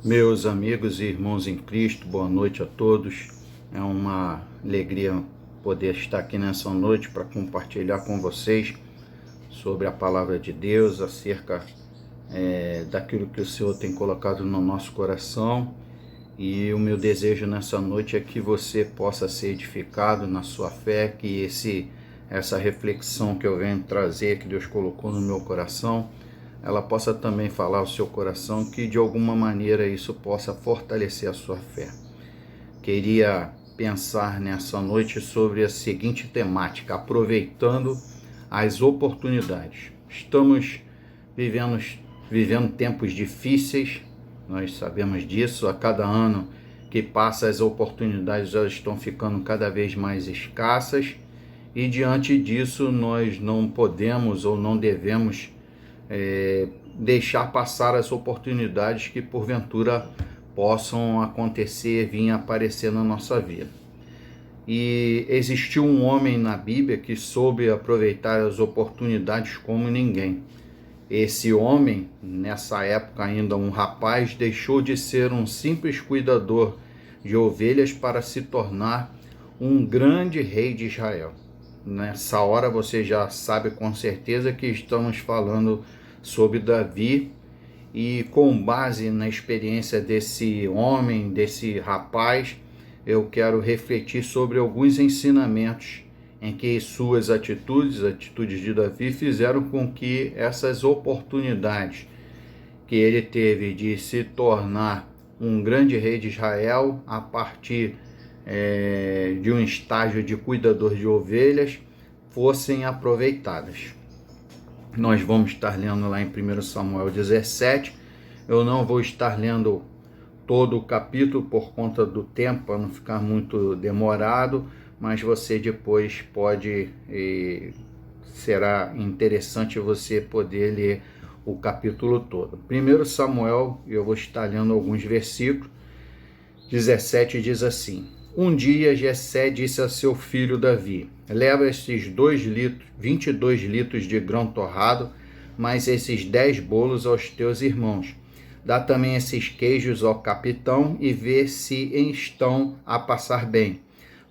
Meus amigos e irmãos em Cristo, boa noite a todos. É uma alegria poder estar aqui nessa noite para compartilhar com vocês sobre a palavra de Deus, acerca daquilo que o Senhor tem colocado no nosso coração. E o meu desejo nessa noite é que você possa ser edificado na sua fé, que essa reflexão que eu venho trazer, que Deus colocou no meu coração, ela possa também falar ao seu coração, que de alguma maneira isso possa fortalecer a sua fé. Queria pensar nessa noite sobre a seguinte temática: aproveitando as oportunidades. Estamos vivendo tempos difíceis, nós sabemos disso. A cada ano que passa, as oportunidades já estão ficando cada vez mais escassas, e diante disso nós não podemos ou não devemos deixar passar as oportunidades que porventura possam acontecer, vir aparecer na nossa vida. E existiu um homem na Bíblia que soube aproveitar as oportunidades como ninguém. Esse homem, nessa época ainda um rapaz, deixou de ser um simples cuidador de ovelhas para se tornar um grande rei de Israel. Nessa hora você já sabe com certeza que estamos falando sobre Davi, e com base na experiência desse homem, desse rapaz, eu quero refletir sobre alguns ensinamentos em que suas atitudes de Davi, fizeram com que essas oportunidades que ele teve de se tornar um grande rei de Israel, a partir de um estágio de cuidador de ovelhas, fossem aproveitadas. Nós vamos estar lendo lá em 1 Samuel 17. Eu não vou estar lendo todo o capítulo por conta do tempo, para não ficar muito demorado, mas você depois pode, será interessante você poder ler o capítulo todo. 1 Samuel, eu vou estar lendo alguns versículos. 17 diz assim: Um dia Jessé disse a seu filho Davi: leva estes 22 litros de grão torrado, mais esses 10 bolos aos teus irmãos. Dá também esses queijos ao capitão e vê se estão a passar bem.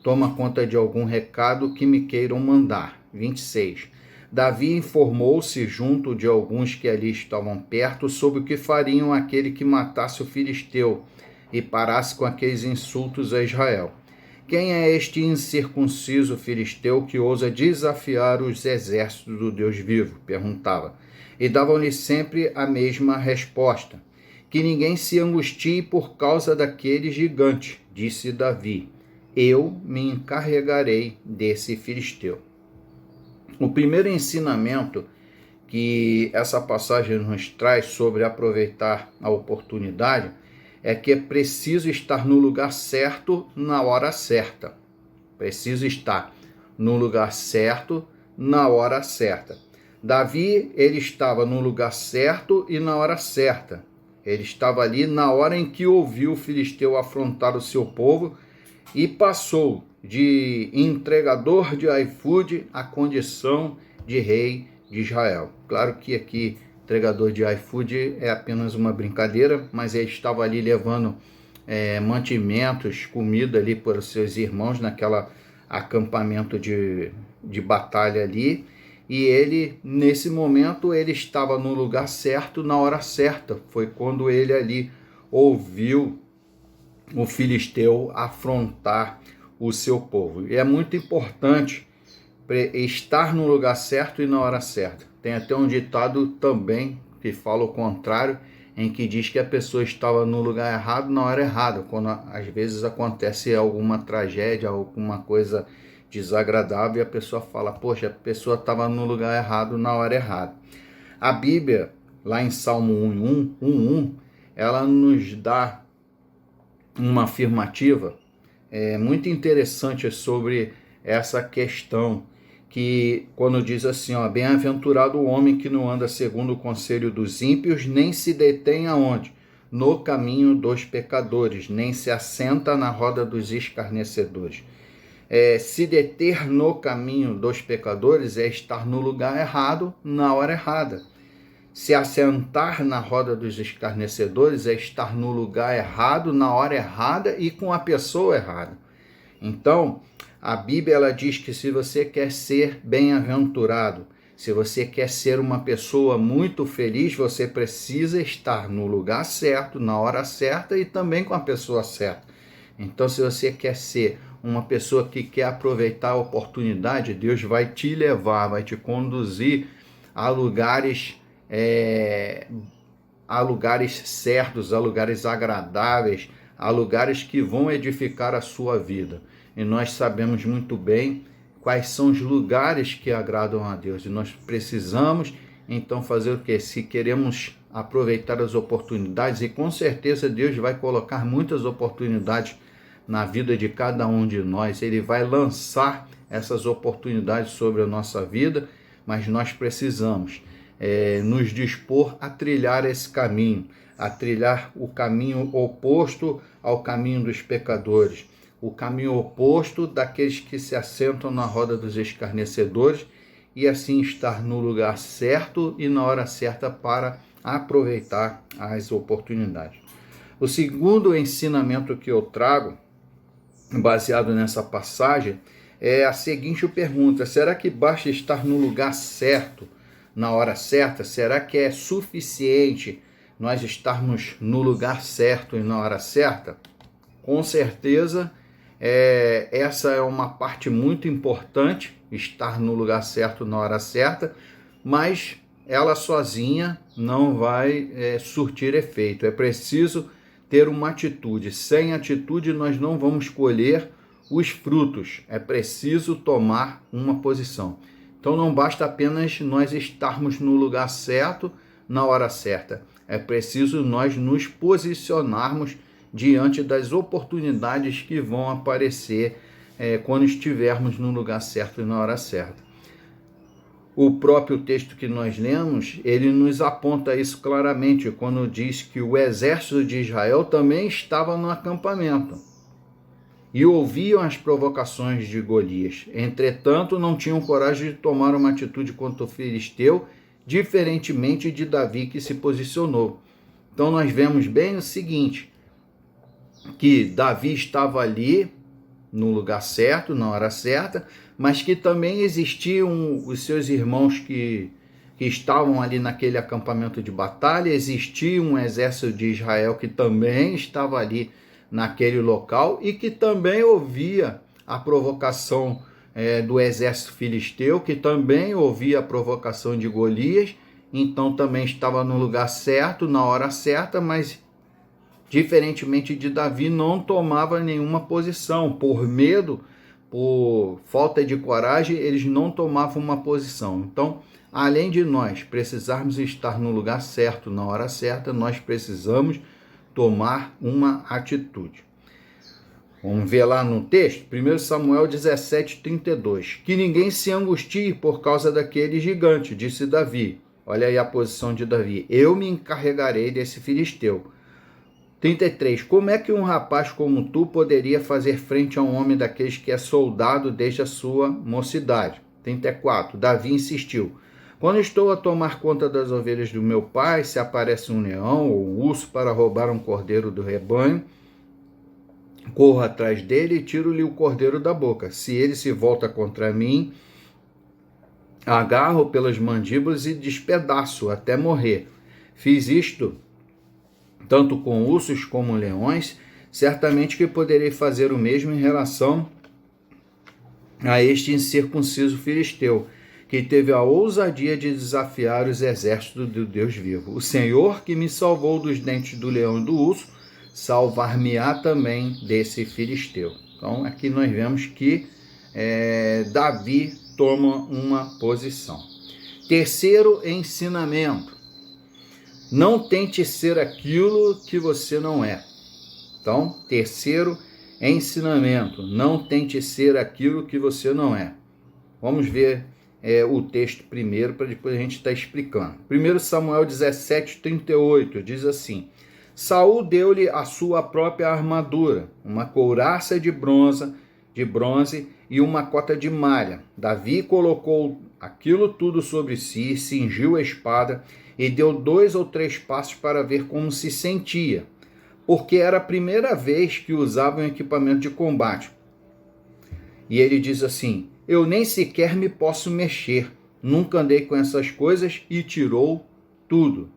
Toma conta de algum recado que me queiram mandar. 26. Davi informou-se junto de alguns que ali estavam perto sobre o que fariam aquele que matasse o filisteu e parasse com aqueles insultos a Israel. Quem é este incircunciso filisteu que ousa desafiar os exércitos do Deus vivo? Perguntava. E davam-lhe sempre a mesma resposta: que ninguém se angustie por causa daquele gigante. Disse Davi: eu me encarregarei desse filisteu. O primeiro ensinamento que essa passagem nos traz sobre aproveitar a oportunidade é que é preciso estar no lugar certo na hora certa. Preciso estar no lugar certo na hora certa. Davi, ele estava no lugar certo e na hora certa. Ele estava ali na hora em que ouviu o filisteu afrontar o seu povo e passou de entregador de iFood à condição de rei de Israel. Claro que aqui entregador de iFood é apenas uma brincadeira, mas ele estava ali levando mantimentos, comida ali para os seus irmãos naquela acampamento de batalha ali. E ele, nesse momento, ele estava no lugar certo, na hora certa. Foi quando ele ali ouviu o filisteu afrontar o seu povo. E é muito importante estar no lugar certo e na hora certa. Tem até um ditado também que fala o contrário, em que diz que a pessoa estava no lugar errado na hora errada, quando às vezes acontece alguma tragédia, alguma coisa desagradável, e a pessoa fala: poxa, a pessoa estava no lugar errado na hora errada. A Bíblia, lá em Salmo 1:1, ela nos dá uma afirmativa muito interessante sobre essa questão, que quando diz assim, bem-aventurado o homem que não anda segundo o conselho dos ímpios, nem se detém aonde? No caminho dos pecadores, nem se assenta na roda dos escarnecedores. Se deter no caminho dos pecadores é estar no lugar errado, na hora errada. Se assentar na roda dos escarnecedores é estar no lugar errado, na hora errada e com a pessoa errada. Então, a Bíblia ela diz que se você quer ser bem-aventurado, se você quer ser uma pessoa muito feliz, você precisa estar no lugar certo, na hora certa e também com a pessoa certa. Então, se você quer ser uma pessoa que quer aproveitar a oportunidade, Deus vai te levar, vai te conduzir a lugares certos, a lugares agradáveis, a lugares que vão edificar a sua vida. E nós sabemos muito bem quais são os lugares que agradam a Deus. E nós precisamos, então, fazer o quê? Se queremos aproveitar as oportunidades, e com certeza Deus vai colocar muitas oportunidades na vida de cada um de nós. Ele vai lançar essas oportunidades sobre a nossa vida, mas nós precisamos nos dispor a trilhar esse caminho, a trilhar o caminho oposto ao caminho dos pecadores, o caminho oposto daqueles que se assentam na roda dos escarnecedores, e assim estar no lugar certo e na hora certa para aproveitar as oportunidades. O segundo ensinamento que eu trago, baseado nessa passagem, é a seguinte pergunta: será que basta estar no lugar certo, na hora certa? Será que é suficiente nós estarmos no lugar certo e na hora certa? Com certeza, essa é uma parte muito importante, estar no lugar certo na hora certa, mas ela sozinha não vai surtir efeito. É preciso ter uma atitude. Sem atitude, nós não vamos colher os frutos. É preciso tomar uma posição. Então, não basta apenas nós estarmos no lugar certo, na hora certa. É preciso nós nos posicionarmos diante das oportunidades que vão aparecer quando estivermos no lugar certo e na hora certa. O próprio texto que nós lemos, ele nos aponta isso claramente, quando diz que o exército de Israel também estava no acampamento e ouviam as provocações de Golias. Entretanto, não tinham coragem de tomar uma atitude contra o filisteu, diferentemente de Davi, que se posicionou. Então, nós vemos bem o seguinte, que Davi estava ali no lugar certo, na hora certa, mas que também existiam os seus irmãos que estavam ali naquele acampamento de batalha, existia um exército de Israel que também estava ali naquele local e que também ouvia a provocação do exército filisteu, que também ouvia a provocação de Golias, então também estava no lugar certo, na hora certa, mas diferentemente de Davi, não tomava nenhuma posição. Por medo, por falta de coragem, eles não tomavam uma posição. Então, além de nós precisarmos estar no lugar certo, na hora certa, nós precisamos tomar uma atitude. Vamos ver lá no texto, 1 Samuel 17:32. Que ninguém se angustie por causa daquele gigante, disse Davi. Olha aí a posição de Davi. Eu me encarregarei desse filisteu. 33. Como é que um rapaz como tu poderia fazer frente a um homem daqueles que é soldado desde a sua mocidade? 34. Davi insistiu. Quando estou a tomar conta das ovelhas do meu pai, se aparece um leão ou um urso para roubar um cordeiro do rebanho, corro atrás dele e tiro-lhe o cordeiro da boca. Se ele se volta contra mim, agarro pelas mandíbulas e despedaço até morrer. Fiz isto tanto com ursos como leões, certamente que poderei fazer o mesmo em relação a este incircunciso filisteu, que teve a ousadia de desafiar os exércitos do Deus vivo. O Senhor que me salvou dos dentes do leão e do urso, salvar-me-á também desse filisteu. Então, aqui nós vemos que Davi toma uma posição. Terceiro ensinamento: não tente ser aquilo que você não é. Então, terceiro ensinamento: não tente ser aquilo que você não é. Vamos ver o texto primeiro, para depois a gente estar explicando. 1 Samuel 17:38 diz assim: Saul deu-lhe a sua própria armadura, uma couraça de bronze e uma cota de malha. Davi colocou aquilo tudo sobre si, cingiu a espada e deu 2 ou 3 passos para ver como se sentia, porque era a primeira vez que usava um equipamento de combate. E ele diz assim: eu nem sequer me posso mexer, nunca andei com essas coisas, e tirou tudo.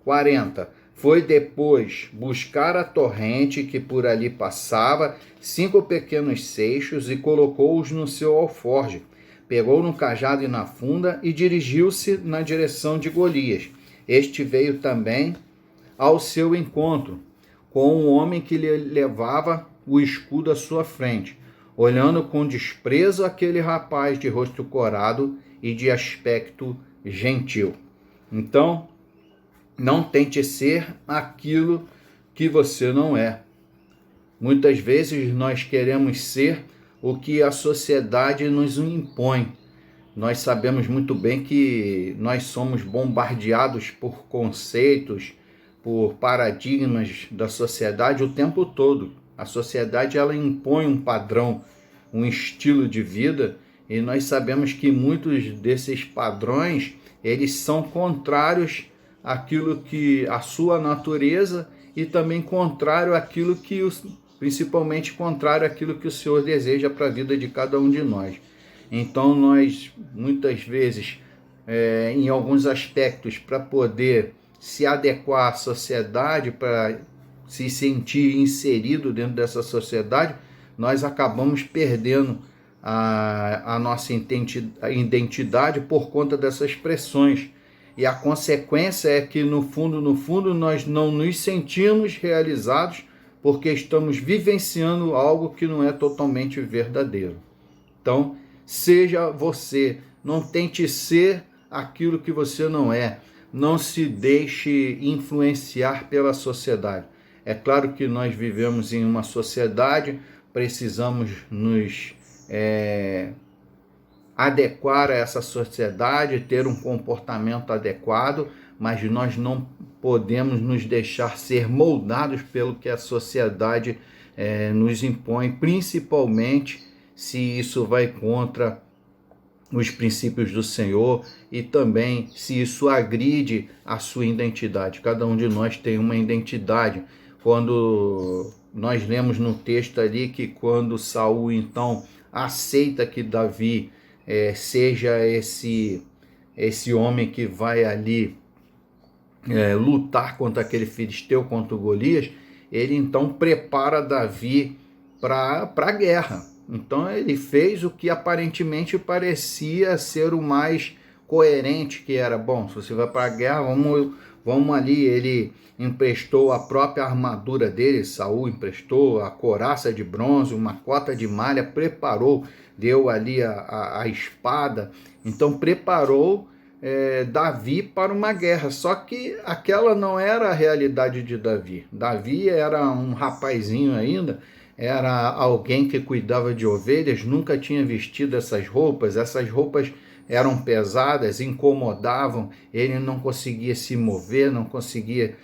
40. Foi depois buscar a torrente que por ali passava, 5 pequenos seixos, e colocou-os no seu alforje. Pegou no cajado e na funda e dirigiu-se na direção de Golias. Este veio também ao seu encontro, com um homem que lhe levava o escudo à sua frente, olhando com desprezo aquele rapaz de rosto corado e de aspecto gentil. Então, não tente ser aquilo que você não é. Muitas vezes nós queremos ser o que a sociedade nos impõe. Nós sabemos muito bem que nós somos bombardeados por conceitos, por paradigmas da sociedade o tempo todo. A sociedade, ela impõe um padrão, um estilo de vida, e nós sabemos que muitos desses padrões, eles são contrários àquilo que a sua natureza, e também contrário àquilo que principalmente contrário àquilo que o Senhor deseja para a vida de cada um de nós. Então nós, muitas vezes, em alguns aspectos, para poder se adequar à sociedade, para se sentir inserido dentro dessa sociedade, nós acabamos perdendo a nossa identidade por conta dessas pressões. E a consequência é que, no fundo, nós não nos sentimos realizados, porque estamos vivenciando algo que não é totalmente verdadeiro. Então, seja você, não tente ser aquilo que você não é, não se deixe influenciar pela sociedade. É claro que nós vivemos em uma sociedade, precisamos nos adequar a essa sociedade, ter um comportamento adequado, mas nós não podemos nos deixar ser moldados pelo que a sociedade nos impõe, principalmente se isso vai contra os princípios do Senhor e também se isso agride a sua identidade. Cada um de nós tem uma identidade. Quando nós lemos no texto ali que quando Saul então aceita que Davi seja esse homem que vai ali lutar contra aquele filisteu, contra o Golias, ele então prepara Davi para a guerra. Então ele fez o que aparentemente parecia ser o mais coerente, que era, bom, se você vai para a guerra, vamos ali. Ele emprestou a própria armadura dele, Saul emprestou a couraça de bronze, uma cota de malha, preparou, deu ali a espada, então preparou Davi para uma guerra. Só que aquela não era a realidade de Davi. Davi era um rapazinho ainda, era alguém que cuidava de ovelhas, nunca tinha vestido essas roupas eram pesadas, incomodavam, ele não conseguia se mover, não conseguia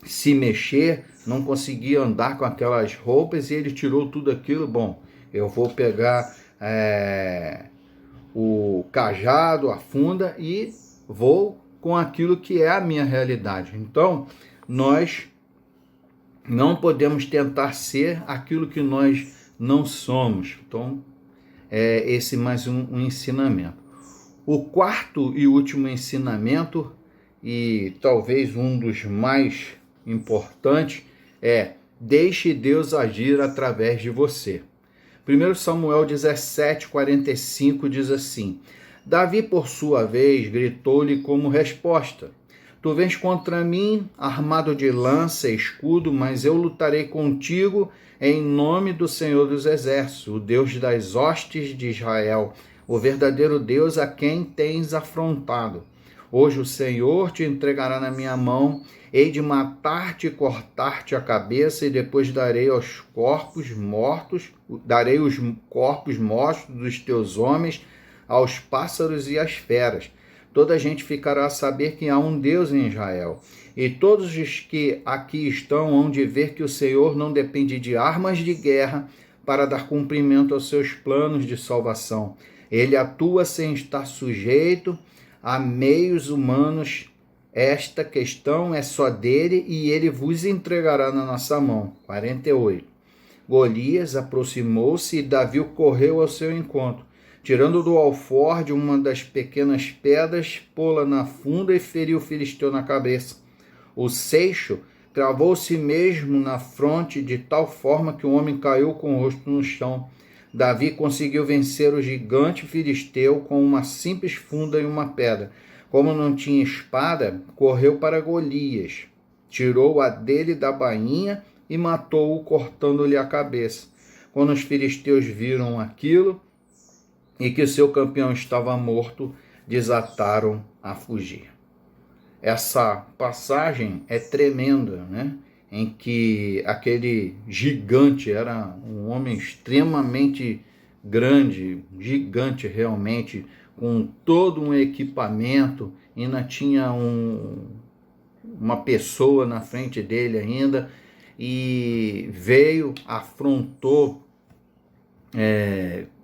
se mexer, não conseguia andar com aquelas roupas, e ele tirou tudo aquilo. Bom, eu vou pegar o cajado, a funda, e vou com aquilo que é a minha realidade. Então, nós não podemos tentar ser aquilo que nós não somos. Então, esse mais um ensinamento. O quarto e último ensinamento, e talvez um dos mais importantes, deixe Deus agir através de você. 1 Samuel 17:45 diz assim: Davi, por sua vez, gritou-lhe como resposta: Tu vens contra mim, armado de lança e escudo, mas eu lutarei contigo em nome do Senhor dos Exércitos, o Deus das hostes de Israel, o verdadeiro Deus a quem tens afrontado. Hoje o Senhor te entregará na minha mão, hei de matar-te e cortar-te a cabeça, e depois darei os corpos mortos dos teus homens aos pássaros e às feras. Toda a gente ficará a saber que há um Deus em Israel. E todos os que aqui estão hão de ver que o Senhor não depende de armas de guerra para dar cumprimento aos seus planos de salvação. Ele atua sem estar sujeito a meios humanos, esta questão é só dele e ele vos entregará na nossa mão. 48. Golias aproximou-se e Davi correu ao seu encontro, tirando do alforje uma das pequenas pedras, pô-la na funda e feriu o filisteu na cabeça. O seixo cravou-se mesmo na fronte de tal forma que o homem caiu com o rosto no chão. Davi conseguiu vencer o gigante filisteu com uma simples funda e uma pedra. Como não tinha espada, correu para Golias, tirou-a dele da bainha e matou-o, cortando-lhe a cabeça. Quando os filisteus viram aquilo e que seu campeão estava morto, desataram a fugir. Essa passagem é tremenda, né? Em que aquele gigante era um homem extremamente grande, gigante realmente, com todo um equipamento, ainda tinha uma pessoa na frente dele ainda, e veio, afrontou,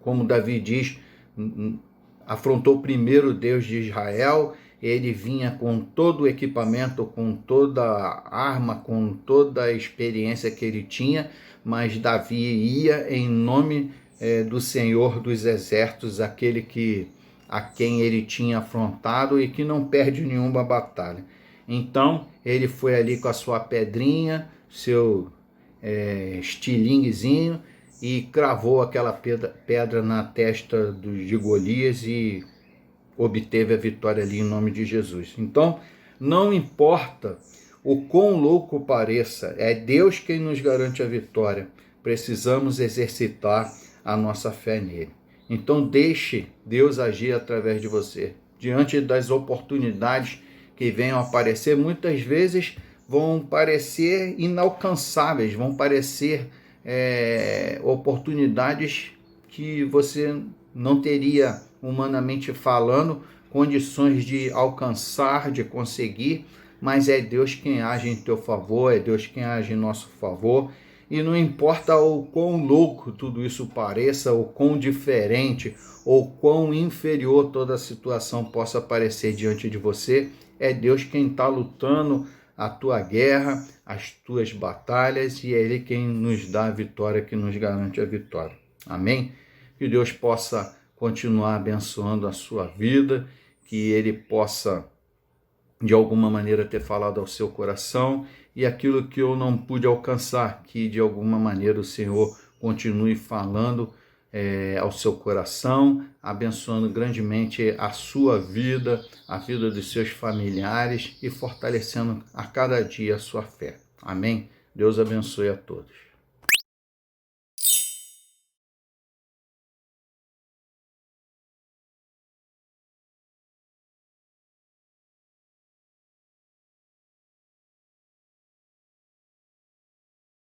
como Davi diz, afrontou primeiro o Deus de Israel. Ele vinha com todo o equipamento, com toda a arma, com toda a experiência que ele tinha, mas Davi ia em nome do Senhor dos Exércitos, aquele a quem ele tinha afrontado e que não perde nenhuma batalha. Então ele foi ali com a sua pedrinha, seu estilinguezinho, e cravou aquela pedra na testa de Golias e obteve a vitória ali em nome de Jesus. Então, não importa o quão louco pareça, é Deus quem nos garante a vitória. Precisamos exercitar a nossa fé nele. Então, deixe Deus agir através de você. Diante das oportunidades que venham a aparecer, muitas vezes vão parecer inalcançáveis, vão parecer oportunidades que você não teria, humanamente falando, condições de alcançar, de conseguir, mas é Deus quem age em teu favor, é Deus quem age em nosso favor, e não importa o quão louco tudo isso pareça, o quão diferente, ou quão inferior toda a situação possa parecer diante de você, é Deus quem está lutando a tua guerra, as tuas batalhas, e é Ele quem nos dá a vitória, que nos garante a vitória. Amém? Que Deus possa continuar abençoando a sua vida, que Ele possa, de alguma maneira, ter falado ao seu coração, e aquilo que eu não pude alcançar, que de alguma maneira o Senhor continue falando ao seu coração, abençoando grandemente a sua vida, a vida dos seus familiares e fortalecendo a cada dia a sua fé. Amém? Deus abençoe a todos.